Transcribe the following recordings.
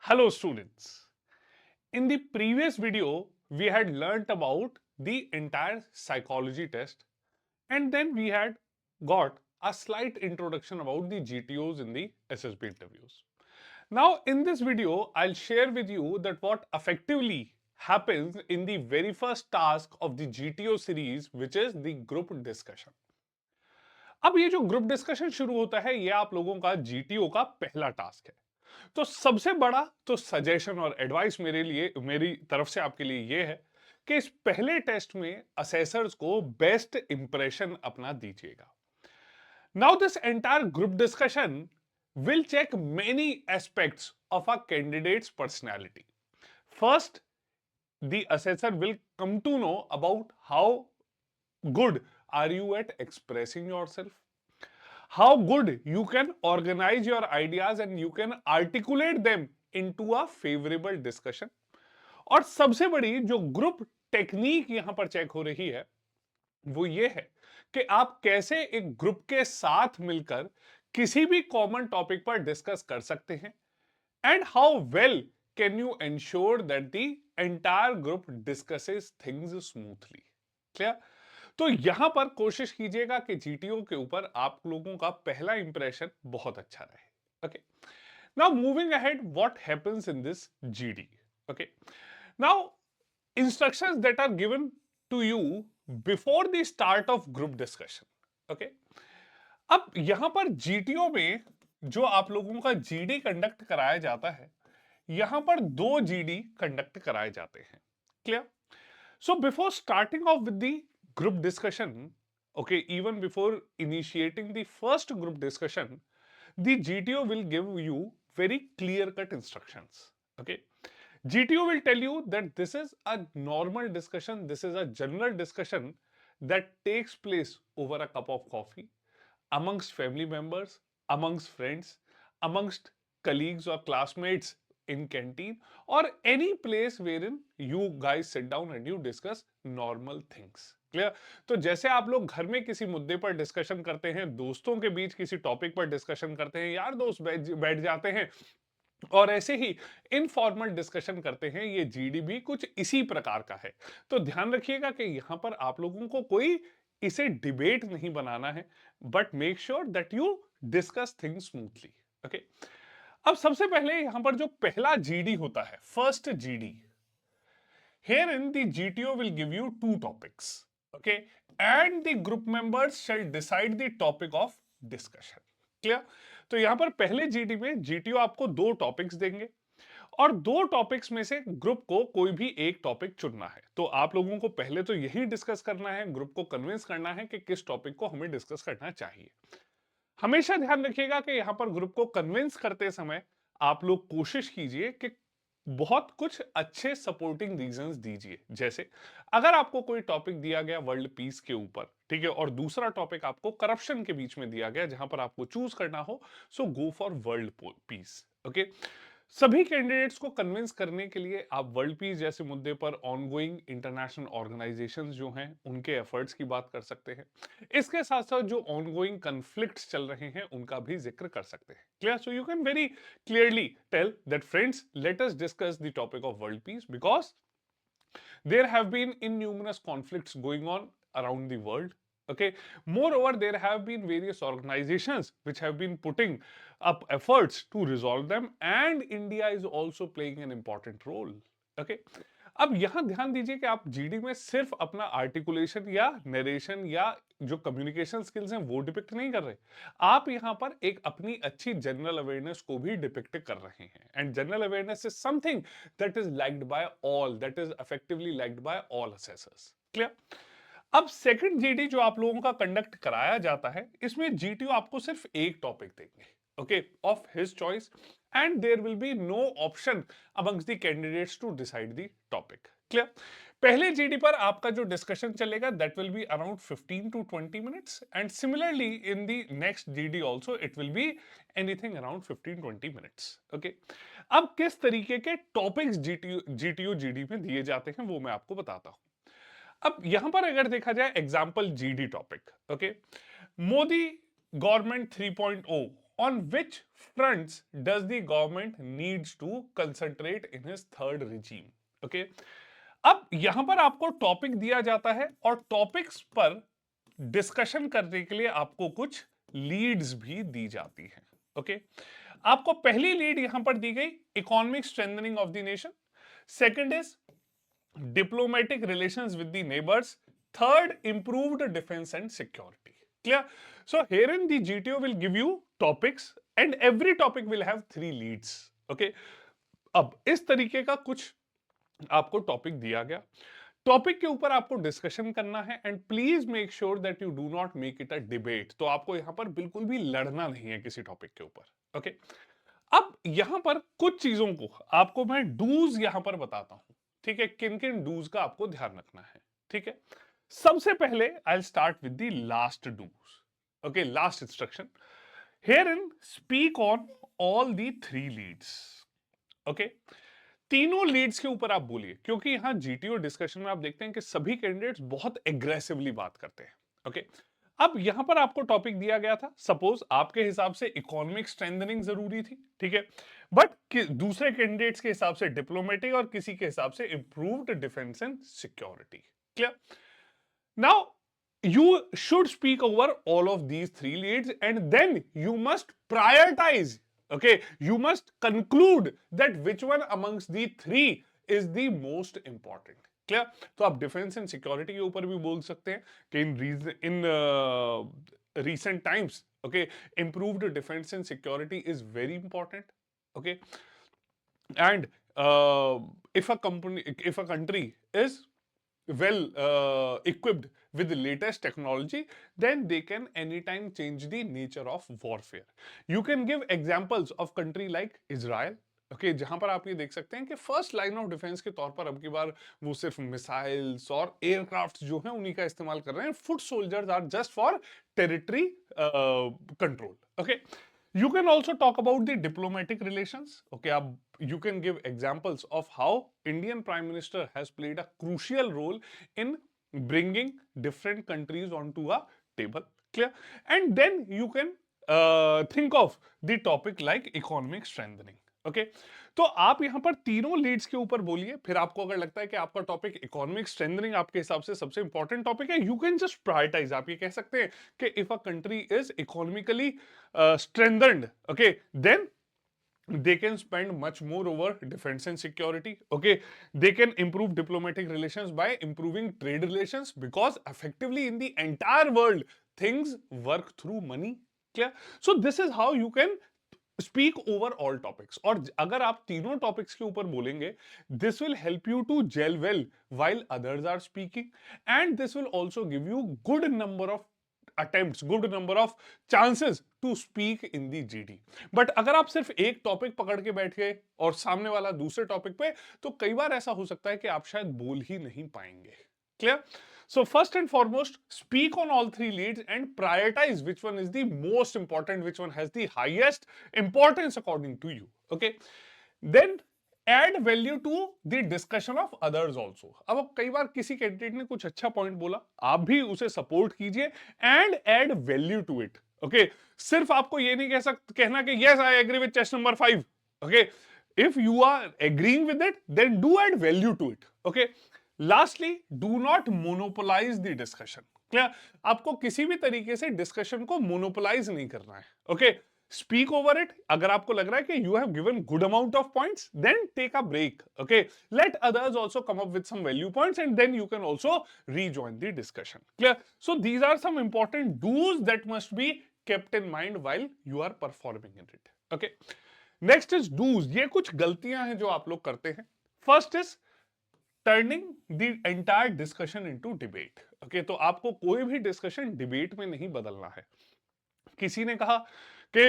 Hello students. In the previous video, we had learnt about the entire psychology test and then we had got a slight introduction about the GTOs in the SSB interviews. Now in this video, I'll share with you that what effectively happens in the very first task of the GTO series which is the group discussion. अब ये जो group discussion शुरू होता है ये आप लोगों का जीटीओ का पहला टास्क है। तो सबसे बड़ा तो सजेशन और एडवाइस मेरी तरफ से आपके लिए ये है कि इस पहले टेस्ट में असेसर्स को बेस्ट इंप्रेशन अपना दीजिएगा। Now this entire group discussion will check many aspects of a candidate's personality. First, the assessor will come to know about how good are you at expressing yourself, how good you can organize your ideas and you can articulate them into a favorable discussion। और सबसे बड़ी जो group technique यहां पर check हो रही है वो ये है कि आप कैसे एक ग्रुप के साथ मिलकर किसी भी कॉमन टॉपिक पर डिस्कस कर सकते हैं and how well can you ensure that the entire group discusses things smoothly. Clear? तो यहां पर कोशिश कीजिएगा कि जीटीओ के ऊपर आप लोगों का पहला इंप्रेशन बहुत अच्छा रहे। Okay, now moving ahead, what happens in this GD. Okay, now instructions that are given to you before the start of group discussion. Okay, अब यहां पर जीटीओ में जो आप लोगों का जीडी कंडक्ट कराया जाता है, यहां पर दो जीडी कंडक्ट कराए जाते हैं। Clear? So before starting off with the group discussion, okay, even before initiating the first group discussion, the GTO will give you very clear-cut instructions. Okay, GTO will tell you that this is a normal discussion, this is a general discussion that takes place over a cup of coffee amongst family members, amongst friends, amongst colleagues or classmates in canteen or any place wherein you guys sit down and you discuss normal things। Clear? तो जैसे आप लोग घर में किसी मुद्दे पर discussion करते हैं, दोस्तों के बीच किसी टॉपिक पर डिस्कशन करते हैं, यार दोस्त बैठ जाते हैं और ऐसे ही इनफॉर्मल डिस्कशन करते हैं, ये जीडी भी कुछ इसी प्रकार का है। तो ध्यान रखिएगा कि यहां पर आप लोगों को कोई इसे डिबेट नहीं बनाना है, but make sure that you discuss things smoothly. Okay, अब सबसे पहले यहां पर जो पहला जीडी होता है, first GD, herein the GTO will give you two topics, okay, and the group members shall decide the topic of discussion। Clear? तो यहां पर पहले जीडी में जीटीओ आपको दो टॉपिक्स देंगे और दो टॉपिक्स में से ग्रुप को कोई भी एक टॉपिक चुनना है। तो आप लोगों को पहले तो यही डिस्कस करना है, ग्रुप को कन्विंस करना है कि किस टॉपिक को हमें डिस्कस करना चाहिए। हमेशा ध्यान रखिएगा कि यहां पर ग्रुप को कन्विंस करते समय आप लोग कोशिश कीजिए कि बहुत कुछ अच्छे सपोर्टिंग रीजंस दीजिए। जैसे अगर आपको कोई टॉपिक दिया गया वर्ल्ड पीस के ऊपर, ठीक है, और दूसरा टॉपिक आपको करप्शन के बीच में दिया गया जहां पर आपको चूज करना हो, so go for world peace. Okay, सभी कैंडिडेट्स को कन्विंस करने के लिए आप वर्ल्ड पीस जैसे मुद्दे पर ऑनगोइंग इंटरनेशनल ऑर्गेनाइजेशंस जो हैं उनके एफर्ट्स की बात कर सकते हैं। इसके साथ साथ जो ऑनगोइंग कन्फ्लिक्ट्स चल रहे हैं उनका भी जिक्र कर सकते हैं। Clear? So you can very clearly tell that friends, let us discuss the topic of world peace because there have been innumerous conflicts going on around the world। Okay, moreover there have been various organizations which have been putting up efforts to resolve them and India is also playing an important role। Okay, अब यहां ध्यान दीजिए कि आप GD में सिर्फ अपना articulation या नरेशन या जो कम्युनिकेशन स्किल्स हैं वो डिपिक्ट नहीं कर रहे, आप यहां पर एक अपनी अच्छी जनरल अवेयरनेस को भी डिपिक्ट कर रहे हैं and general awareness is something that is liked by all, that is effectively liked by all assessors। Clear? अब सेकंड जीडी जो आप लोगों का कंडक्ट कराया जाता है, इसमें जीटीओ आपको सिर्फ एक टॉपिक देंगे, okay, of his choice and there will be no option amongst the candidates to decide the topic. Clear? पहले जीडी पर आपका जो डिस्कशन चलेगा that will be around 15 to 20 minutes and similarly in the next GD also it will be anything around 15-20 minutes. Okay, अब किस तरीके के topics GTO GD में दिए जाते हैं वो मैं आपको बताता हूं। अब यहां पर अगर देखा जाए example GD topic, okay, Modi government 3.0 on which fronts does the government needs to concentrate in his third regime? Okay, अब यहां पर आपको टॉपिक दिया जाता है और टॉपिक्स पर डिस्कशन करने के लिए आपको कुछ लीड्स भी दी जाती हैं. ओके, आपको पहली लीड यहां पर दी गई economic strengthening of the nation. Second is diplomatic relations with the neighbors. Third, improved defense and security. Clear? So herein the GTO will give you topics and every topic will have 3 leads. Okay. अब इस तरीके का कुछ आपको topic दिया गया. Topic के ऊपर आपको डिस्कशन करना है and please make sure that you do not make it a debate. तो आपको यहां पर बिल्कुल भी लड़ना नहीं है किसी टॉपिक के ऊपर. ओके, अब यहां पर कुछ चीजों को आपको मैं डूज यहां पर बताता हूं. ठीक है, किन किन डूज का आपको ध्यान रखना है. ठीक है, सबसे पहले I start with the last do's. Okay, last instruction here in speak on all the 3 leads. Okay, तीनों लीड्स के ऊपर आप बोलिए, क्योंकि यहां जीटीओ डिस्कशन में आप देखते हैं कि सभी कैंडिडेट्स बहुत एग्रेसिवली बात करते हैं. ओके, अब यहां पर आपको टॉपिक दिया गया था, सपोज आपके हिसाब से इकोनॉमिक स्ट्रेंथनिंग जरूरी थी. ठीक है, बट दूसरे कैंडिडेट्स के हिसाब से डिप्लोमेटिक और किसी के हिसाब से improved defence and security. Clear? Now you should speak over all of these 3 leads and then you must prioritize. Okay, you must conclude that which one amongst the 3 is the most important. Clear? तो आप defence and security के ऊपर भी बोल सकते हैं कि इन recent times, okay, improved defense and security is very important. Okay, and if a country is well equipped with the latest technology, then they can anytime change the nature of warfare. You can give examples of country like Israel. Okay, जहां पर आप ये देख सकते हैं कि first line of defence के तौर पर अब की बार वो सिर्फ मिसाइल्स और एयरक्राफ्ट जो हैं उन्हीं का इस्तेमाल कर रहे हैं. Foot soldiers are just for territory control. Okay, you can also talk about the diplomatic relations. Okay, you can give examples of how Indian Prime Minister has played a crucial role in bringing different countries onto a table. Clear? And then you can think of the topic like economic strengthening. Okay, तो आप यहां पर तीनों leads के ऊपर बोलिए. फिर आपको अगर लगता है कि आपका टॉपिक इकोनॉमिक स्ट्रेंथनिंग आपके हिसाब से सबसे इंपॉर्टेंट टॉपिक है, यू कैन जस्ट प्रायोरिटाइज. आप ये कह सकते हैं कि if a country is economically strengthened, okay, then they can spend much more over defense and security. Okay, they can improve diplomatic relations by improving trade relations, because effectively in the entire world things work through money. Clear? So this is how you can speak over all topics. और अगर आप तीनों topics के ऊपर बोलेंगे, this will help you to gel well while others are speaking, and this will also give you good number of attempts, good number of chances to speak in the GD. But अगर आप सिर्फ एक topic पकड़ के बैठ गए और सामने वाला दूसरे टॉपिक पे, तो कई बार ऐसा हो सकता है कि आप शायद बोल ही नहीं पाएंगे. Clear? So first and foremost, speak on all 3 leads and prioritize which one is the most important, which one has the highest importance according to you. Okay, then add value to the discussion of others also. अब कई बार किसी candidate ने कुछ अच्छा point बोला, आप भी उसे सपोर्ट कीजिए and add value to it. Okay, सिर्फ आपको ये नहीं कहना कि yes I agree with test number 5. Okay, if you are agreeing with it, then do add value to it. Okay, lastly, do not monopolise the discussion. Clear? आपको किसी भी तरीके से डिस्कशन को मोनोपोलाइज नहीं करना है. Okay, speak over it. अगर आपको लग रहा है कि you have given good amount of points, then take a break. Okay, let others also come up with some value points and then you can also rejoin the discussion. Clear? So these are some important do's that must be kept in mind while you are performing in it. Okay, next is do's. ये कुछ गलतियां हैं जो आप लोग करते हैं. First is turning the entire discussion into debate. Okay, तो आपको कोई भी डिस्कशन डिबेट में नहीं बदलना है. किसी ने कहा कि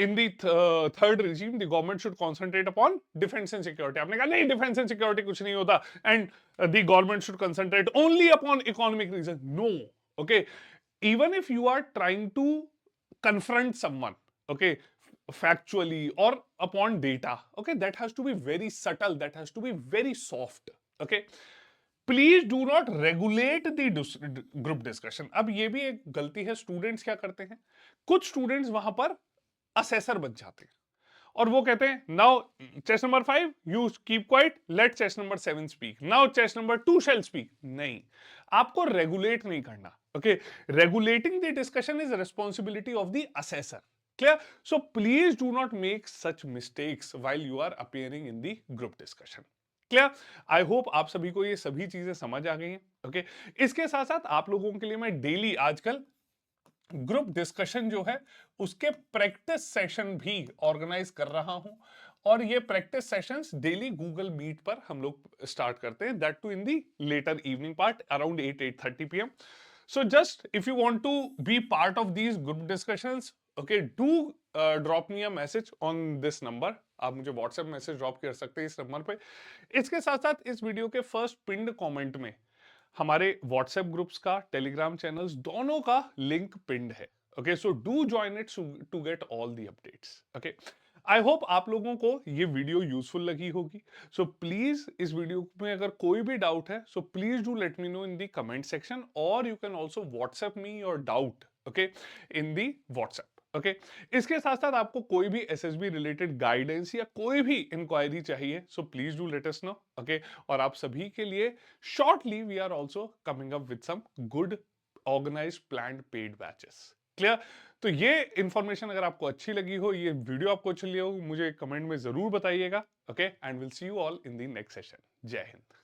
in the third regime the government should concentrate upon defence and security. आपने कहा नहीं, डिफेंस एंड सिक्योरिटी कुछ नहीं होता and the government should concentrate only upon economic reason. No. Okay, even if you are trying to confront someone, okay, factually or upon data, okay, that has to be very subtle, that has to be very soft. Okay, please do not regulate the group discussion. अब ये भी एक गलती है. Students क्या करते हैं, कुछ स्टूडेंट्स वहां पर असेसर बन जाते हैं और वो कहते हैं now chest number 5 you keep quiet, let chest number 7 speak, now chest number 2 shall speak. नहीं, आपको रेगुलेट नहीं करना। Okay, regulating the discussion is responsibility of the assessor. Clear? So please do not make such mistakes while you are appearing in the group discussion. Clear? I hope आप सभी को ये सभी चीजें समझ आ गई हैं। ओके, इसके साथ साथ आप लोगों के लिए मैं डेली आजकल ग्रुप डिस्कशन जो है उसके प्रैक्टिस सेशन भी ऑर्गेनाइज कर रहा हूं और ये practice sessions daily Google Meet पर हम लोग स्टार्ट करते हैं, that too in the later evening part around 8:30 PM. so just if you want to be part of these group discussions, okay, do drop me a message on this number। आप मुझे WhatsApp message drop कर सकते हैं इस number पे। इसके साथ साथ इस वीडियो के फर्स्ट पिंड कमेंट में हमारे व्हाट्सएप ग्रुप्स का, टेलीग्राम चैनल्स दोनों का लिंक पिंड है। Okay, so do join it to get all the updates. Okay, I hope आप लोगों को ये वीडियो यूजफुल लगी होगी। सो प्लीज इस वीडियो में अगर कोई भी डाउट है so please do let me know in the comment section और you can also WhatsApp me your doubt, okay, in the WhatsApp. Okay, इसके साथ साथ आपको कोई भी एसएसबी रिलेटेड गाइडेंस या कोई भी इंक्वायरी चाहिए so please do let us know. Okay, और आप सभी के लिए shortly we are also coming up with some good organise planned paid batches. Clear? तो ये इंफॉर्मेशन अगर आपको अच्छी लगी हो, ये वीडियो आपको अच्छी लगी हो, मुझे कमेंट में जरूर बताइएगा। Okay, and will see you all in the next session. जय हिंद।